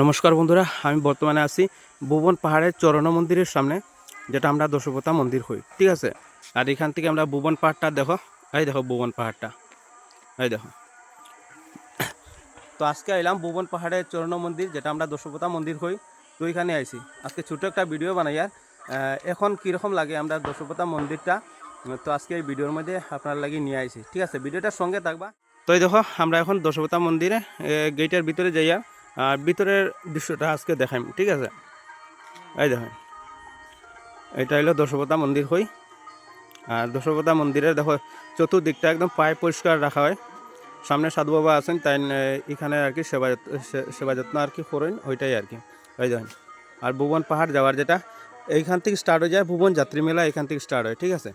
নমস্কার বন্ধুরা, আমি বর্তমানে আছি ভুবন পাহাড়ের চরণ মন্দিরের সামনে, যেটা আমরা দশপথা মন্দির হই। ঠিক আছে, আর এখান থেকে আমরা ভুবন পাহাড়টা দেখো, এই দেখো ভুবন পাহাড়টা, এই দেখো। তো আজকে এলাম ভুবন পাহাড়ের চরণ মন্দির, যেটা আমরা দশপথা মন্দির হই। তো এখানে আইছি আজকে ছোট একটা ভিডিও বানাই। আর এখন কীরকম লাগে আমরা দশপথা মন্দিরটা, তো আজকে এই ভিডিওর মধ্যে আপনার লাগে নিয়ে আইছি। ঠিক আছে, ভিডিওটার সঙ্গে থাকবা। তো এই দেখো, আমরা এখন দশপথা মন্দিরে গেটের ভিতরে যাইয়া আর ভিতরের দৃশ্যটা আজকে দেখাই। ঠিক আছে, এই দেখেন, এটা হলো দশপথা মন্দির হই। আর দশপথা মন্দিরের দেখো চতুর্দিকটা একদম পায়ে পরিষ্কার রাখা হয়। সামনে সাধু বাবা আছেন, তাই এখানে আর কি সেবা যত্ন আর কি করেন, ওইটাই আর কি। এই দেখেন, আর ভুবন পাহাড় যাওয়ার যেটা এইখান থেকে স্টার্ট হয়ে যায়, ভুবন যাত্রী মেলা এখান থেকে স্টার্ট হয়। ঠিক আছে,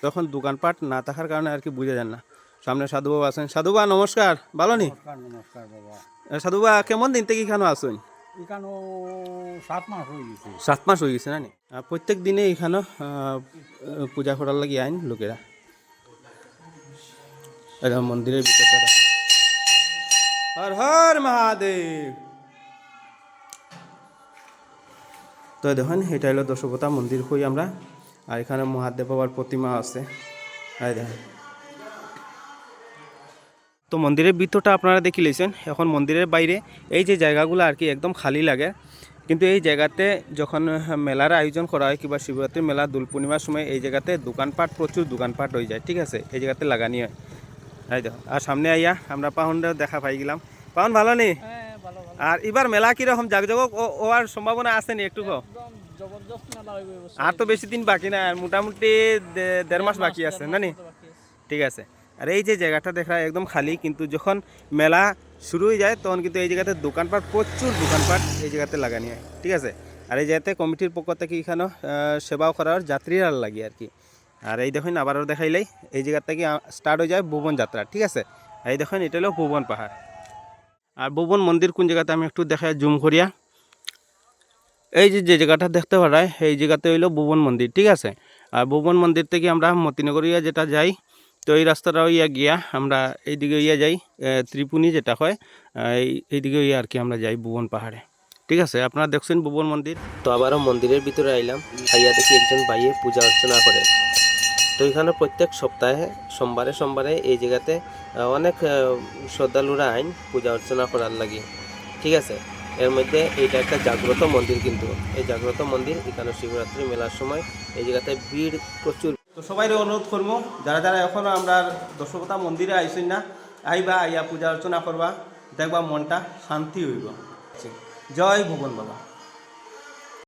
তখন দোকানপাট না থাকার কারণে আর কি বুঝে যান না। সামনে সাধু বাবা আছেন। সাধু বাবা নমস্কার, ভালো নি? নমস্কার বাবা। সাধু বাবা কেমন দিন থেকে এখানে আসুন? এখানেও 7 মাস হয়ে গেছে। 7 মাস হয়ে গেছে না নি? প্রত্যেক দিনে এখানে পূজা করার লাগি আইন লোকেরা। এরকম মন্দিরের ভিতরটা হর হর মহাদেব। তো দেখেন, এটা হলো দশপথা মন্দির হই আমরা। আর এখানে মহাদেব বাবার প্রতিমা আছে, এই দেখেন। তো মন্দিরের ভিতরটা আপনারা দেখে লিয়েছেন। এখন মন্দিরের বাইরে এই যে জায়গাগুলো আর কি একদম খালি লাগে, কিন্তু এই জায়গাতে যখন মেলার আয়োজন করা হয় কিংবা শিবরাত্রি মেলা, দোল পূর্ণিমার সময় এই জায়গাতে দোকানপাট, প্রচুর দোকানপাট হয়ে যায়। ঠিক আছে, এই জায়গাতে লাগানি হয়। এই দেখো, আর সামনে আইয়া আমরা পাউন্ডেও দেখা পাই গেলাম। পাউন ভালো নেই? আর এবার মেলা কিরকম জাকজমক হওয়ার সম্ভাবনা আছে নি একটু? আর তো বেশি দিন বাকি না, মোটামুটি 1.5 মাস বাকি আছে না নি? ঠিক আছে। আর এই যে জায়গাটা দেখা একদম খালি, কিন্তু যখন মেলা শুরু হয়ে যায় তখন কিন্তু এই জায়গাতে দোকানপাট, প্রচুর দোকানপাট এই জায়গাতে লাগানি হয়। ঠিক আছে, আর এই জায়গাতে কমিটির পক্ষ থেকে এখানেও সেবাও করার যাত্রীরা লাগে আর কি। আর এই দেখুন, আবারও দেখাইলেই এই জায়গা থেকে স্টার্ট হয়ে যায় ভুবন যাত্রা। ঠিক আছে, এই দেখুন, এটা হলো ভুবন পাহাড়। আর ভুবন মন্দির কোন জায়গাতে আমি একটু দেখাই জুম করিয়া। এই যে জায়গাটা দেখতে পারায়, এই জায়গাতে হইলো ভুবন মন্দির। ঠিক আছে, আর ভুবন মন্দির থেকে আমরা মতিনগরিয়া যেটা যাই, তো এই রাস্তাটা ইয়া গিয়া আমরা এইদিকে ইয়া যাই, ত্রিপুনি যেটা হয়, এইদিকে ইয়া আর কি আমরা যাই ভুবন পাহাড়ে। ঠিক আছে, আপনারা দেখছেন ভুবন মন্দির। তো আবারও মন্দিরের ভিতরে আইলাম, আইয়া দেখি একজন ভাইয়ে পূজা অর্চনা করে। তো এখানে প্রত্যেক সপ্তাহে সোমবারে সোমবারে এই জায়গাতে অনেক শ্রদ্ধালুরা আইন পূজা অর্চনা করার লাগে। ঠিক আছে, এর মধ্যে এইটা একটা জাগ্রত মন্দির, কিন্তু এই জাগ্রত মন্দির এখানে শিবরাত্রি মেলার সময় এই জায়গাতে ভিড় প্রচুর। তো সবাই অনুরোধ করবো, যারা যারা এখনও আমরা দশপথা মন্দিরে আইসেন না, আইবা, আইয়া পূজা অর্চনা করবা, দেখবা মনটা শান্তি হইব। জয় ভুবন বাবা।